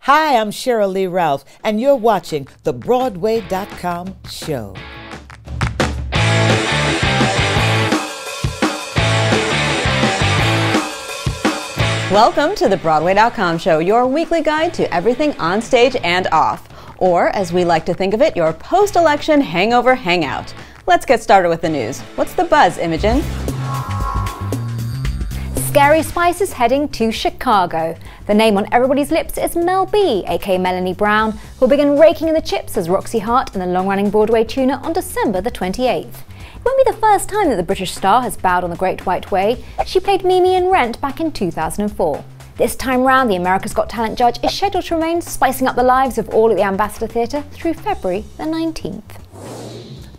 Hi, I'm Cheryl Lee Ralph, and you're watching the Broadway.com show. Welcome to the Broadway.com show, your weekly guide to everything on stage and off. Or, as we like to think of it, your post-election hangover hangout. Let's get started with the news. What's the buzz, Imogen? Scary Spice is heading to Chicago. The name on everybody's lips is Mel B, aka Melanie Brown, who will begin raking in the chips as Roxy Hart in the long-running Broadway tuna on December the 28th. It won't be the first time that the British star has bowed on the Great White Way. She played Mimi in Rent back in 2004. This time round, the America's Got Talent judge is scheduled to remain spicing up the lives of all at the Ambassador Theatre through February the 19th.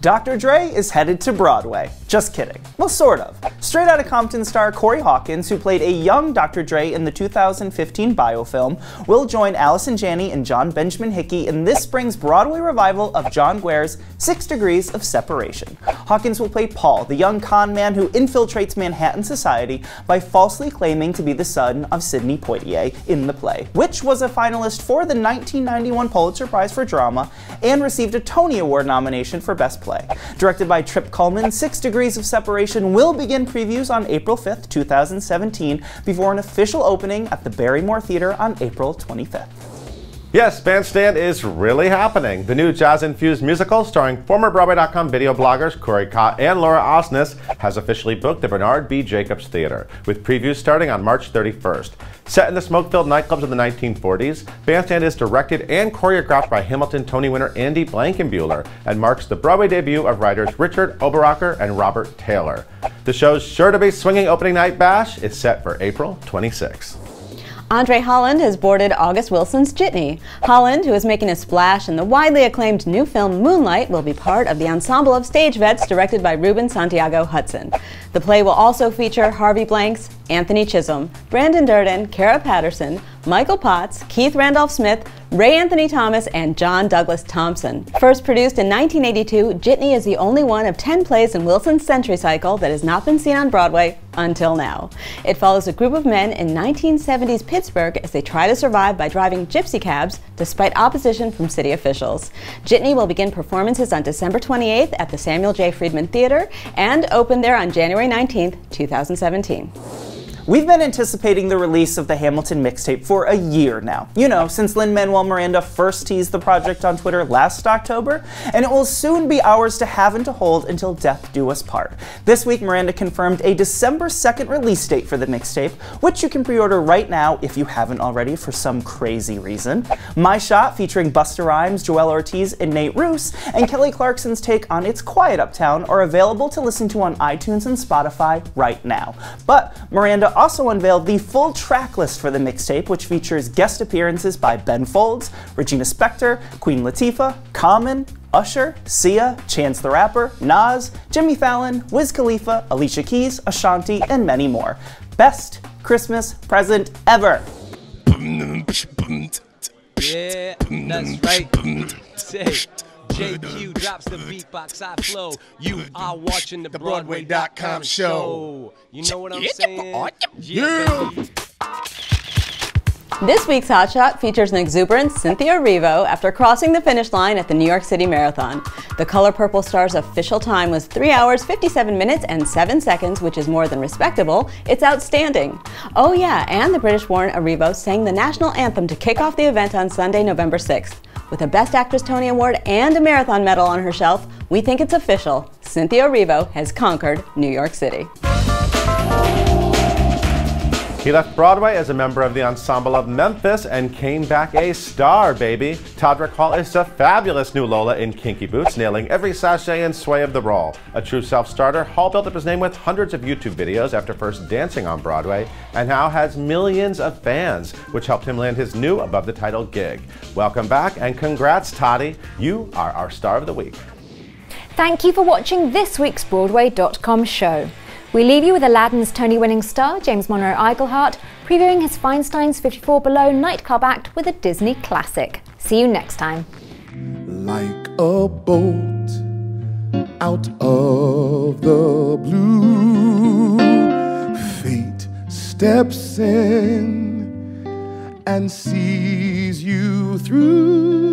Dr. Dre is headed to Broadway. Just kidding. Well, sort of. Straight Outta Compton star Corey Hawkins, who played a young Dr. Dre in the 2015 biofilm, will join Allison Janney and John Benjamin Hickey in this spring's Broadway revival of John Guare's 6 Degrees of Separation. Hawkins will play Paul, the young con man who infiltrates Manhattan society by falsely claiming to be the son of Sidney Poitier in the play, which was a finalist for the 1991 Pulitzer Prize for Drama and received a Tony Award nomination for Best Play. Directed by Trip Cullman, 6 Degrees of Separation will begin previews on April 5th, 2017, before an official opening at the Barrymore Theatre on April 25th. Yes, Bandstand is really happening. The new jazz-infused musical starring former Broadway.com video bloggers Corey Cott and Laura Osnes has officially booked the Bernard B. Jacobs Theatre, with previews starting on March 31st. Set in the smoke-filled nightclubs of the 1940s, Bandstand is directed and choreographed by Hamilton Tony winner Andy Blankenbuehler and marks the Broadway debut of writers Richard Oberacker and Robert Taylor. The show's sure to be swinging opening night bash. It's set for April 26th. Andre Holland has boarded August Wilson's Jitney. Holland, who is making a splash in the widely acclaimed new film Moonlight, will be part of the ensemble of stage vets directed by Ruben Santiago Hudson. The play will also feature Harvey Blanks, Anthony Chisholm, Brandon Durden, Kara Patterson, Michael Potts, Keith Randolph-Smith, Ray Anthony Thomas, and John Douglas Thompson. First produced in 1982, Jitney is the only one of 10 plays in Wilson's Century Cycle that has not been seen on Broadway until now. It follows a group of men in 1970s Pittsburgh as they try to survive by driving gypsy cabs despite opposition from city officials. Jitney will begin performances on December 28th at the Samuel J. Friedman Theater and open there on January 19th, 2017. We've been anticipating the release of the Hamilton mixtape for a year now. You know, since Lin-Manuel Miranda first teased the project on Twitter last October, and it will soon be ours to have and to hold until death do us part. This week, Miranda confirmed a December 2nd release date for the mixtape, which you can pre-order right now if you haven't already for some crazy reason. My Shot, featuring Busta Rhymes, Joel Ortiz, and Nate Roos, and Kelly Clarkson's take on It's Quiet Uptown are available to listen to on iTunes and Spotify right now. But Miranda also unveiled the full track list for the mixtape, which features guest appearances by Ben Folds, Regina Spektor, Queen Latifah, Common, Usher, Sia, Chance the Rapper, Nas, Jimmy Fallon, Wiz Khalifa, Alicia Keys, Ashanti, and many more. Best Christmas present ever! Yeah, that's right. Say, JQ drops the beatbox, I flow. You are watching the Broadway.com show. You know what I'm saying? Yeah. This week's Hot Shot features an exuberant Cynthia Erivo after crossing the finish line at the New York City Marathon. The Color Purple star's official time was 3 hours, 57 minutes, and 7 seconds, which is more than respectable. It's outstanding. Oh yeah, and the British-born Erivo sang the national anthem to kick off the event on Sunday, November 6th. With a Best Actress Tony Award and a Marathon Medal on her shelf, we think it's official. Cynthia Erivo has conquered New York City. He left Broadway as a member of the Ensemble of Memphis and came back a star, baby. Todrick Hall is a fabulous new Lola in Kinky Boots, nailing every sachet and sway of the role. A true self-starter, Hall built up his name with hundreds of YouTube videos after first dancing on Broadway, and now has millions of fans, which helped him land his new above-the-title gig. Welcome back, and congrats, Toddy. You are our star of the week. Thank you for watching this week's Broadway.com show. We leave you with Aladdin's Tony-winning star, James Monroe Iglehart, previewing his Feinstein's 54 Below nightclub act with a Disney classic. See you next time. Like a bolt out of the blue, fate steps in and sees you through.